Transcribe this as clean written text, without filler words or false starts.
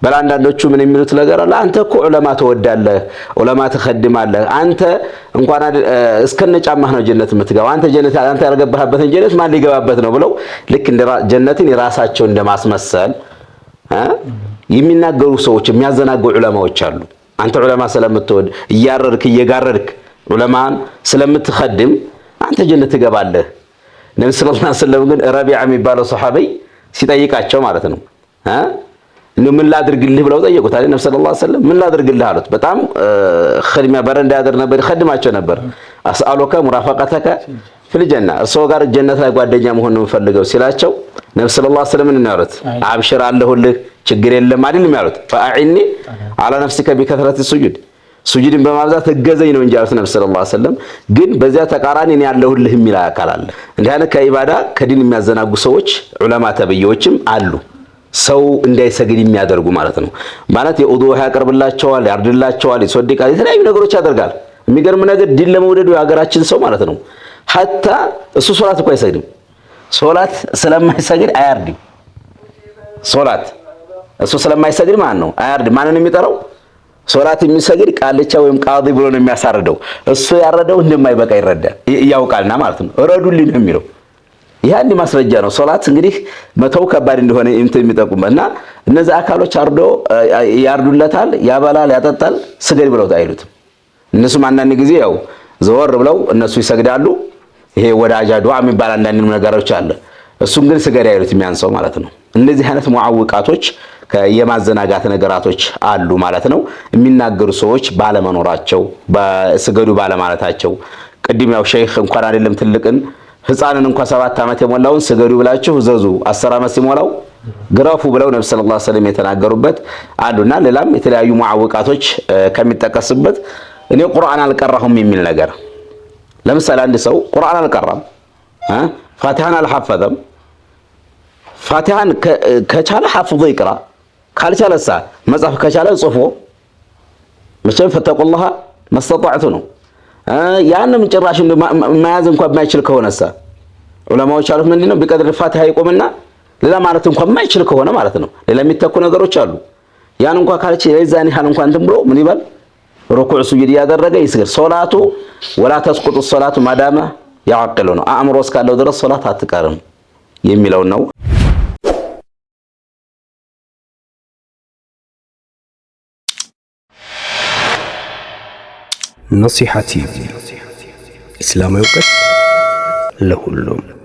በላንዳንዶቹ ምን የሚሉት ነገር አለ አንተ እኮ ዑለማ ተወዳለህ ዑለማ ተخدማለህ አንተ እንኳን እስከነ ጫማህ ነው ጀነት የምትገባው አንተ ጀነት አንተ ያልገባህበትን ጀነት ማን ሊገባበት ነው ብለው ልክ እንደ ጀነትን የራሳቸው እንደማስመሰል የሚናገሩ ሰዎች የሚያዘናጉ ዑለማዎች አሉ አንተ ዑለማ ስለምትወድ እያረርክ እየጋረርክ ዑለማን ስለምትخدም አንተ ጀነት ትገባለህ ነብዩ ሰለላሁ ዐለይሂ ወሰለም ግን ረቢዓ የሚባለው ሱሐቢ ሲጠይቃቸው ማለት ነው ምን ላድርግልህ ብለው ጠየቁት አይደል ነብዩ ሰለላሁ ዐለይሂ ወሰለም ምን ላድርግልህ አሉት በጣም ኸድማ በረንዳ ያደር ነበር ይخدማቸው ነበር አስአሉከ ሙራፈቀተከ ፊል ጀና እርሶ ጋር ጀነት ላይ ጓደኛ መሆን ነው ፈልገው ሲላቸው ነብዩ ሰለላሁ ዐለይሂ ወሰለም ምን ያሉት አብሽር አለሁልህ ችግር የለም አይደል ያሉት ፈአዒኒ አላ ነፍሲከ ቢከثረት السجود ሱጁድን በማብዛት እገዘኝ ነው እንጂ ያሉት ነብዩ ሰለላሁ ዐለይሂ ወሰለም ግን በዚያ ተቃራኒ እኔ ያለሁልህ የሚል አካል አለ እንዲህ አይነት ከኢባዳ ከዲን የሚያዘናጉ ሰዎች ዑለማ ተብዮችም አሉ ሰው እንዳይሰግድ የሚያደርጉ ማለት ነው ማለት የኡዱህ ያቀርብላቸዋል ያርድላቸዋል ይሶድቃል የተለያዩ ነገሮች ያደርጋል የሚገርም ነገር ዲን ለመውደዱ የሀገራችን ሰው ማለት ነው ሐታ እሱ ሶላት እኮ አይሰግድም ሶላት ስለማይሰግድ አያርድም ሶላት እሱ ስለማይሰግድ ማን ነው አያርድም ማንን የሚጠራው ሶላት የሚሰግድ ቃልቻ ወይም ቃዲ ብሎ ነው የሚያሳርደው እሱ ያረደው እንደማይበቃ ይረዳል ያውቃልና ማለት ነው ረዱልኝ ነው የሚለው ያን ማስረጃ ነው ሶላት እንግዲህ መተው ከባድ እንደሆነ የሚጠቁምና እነዚህ አካሎች አርዶ ያርዱለታል ያበላል ያጠጣል ስገድ ብለው ታይሉት እነሱ አንዳንድ ጊዜ ያው ዘወር ብለው እነሱ ይሰግዳሉ ይሄ ወዳጃ ዱዓ የሚባል አንዳንድ ነገሮች አለ እሱን ግን ስገድ አይሉት የሚያንሰው ማለት ነው እነዚህ አይነት ሙዓውቃቶች የማዘናጋት ነገራቶች አሉ ማለት ነው የሚናገሩ ሰዎች ባለመኖራቸው በስገዱ ባለማለታቸው ቅድም ያው ሼክ እንኳን አይደለም ትልቅን ህፃንን እንኳን 7 አመት የሞላውን ስገዱ ብላችሁ ዘዙ 10 አመት ሲሞላው ግራፉ ብለው ነብዩ ሰለላሁ ዐለይሂ ወሰለም የተናገሩበት አሉና ሌላም የተለያዩ ሙዓውቃቶች ከሚጠቀስበት እኔ ቁርአን አልቀራሁም የሚል ነገር ለምሳሌ አንድ ሰው ቁርአን አልቀራም ፋቲሃን አልሐፈዘም ፋቲሃን ከቻለ ሐፍዞ ይቅራ ካልቻለሳ መጻፍ ከቻለ ጽፎ መቼም ፈተቁላህ መስተጣዕቱ ነው ያንም ጭራሽ ማያዝ እንኳን የማይችል ከሆነሳ ዑለማዎች አሉት ምንድነው በቀድር ፋቲሃ ይቆምና ሌላ ማለት እንኳን የማይችል ከሆነ ማለት ነው ሌላ የሚተኩ ነገሮች አሉ ያን እንኳን ካልች የዛን ያህል እንኳን እንትን ብሎ ምን ይባል ሩኩዕ ሱጁድ ያደረገ ይስገድ ሶላቱ ወላ ተስቁጡ ሶላቱ ማዳማ ያዕቅሉ ነው አእምሮ እስካለው ድረስ ሶላት አትቀርም የሚለው ነው نصيحتي إسلام يوقف له اللوم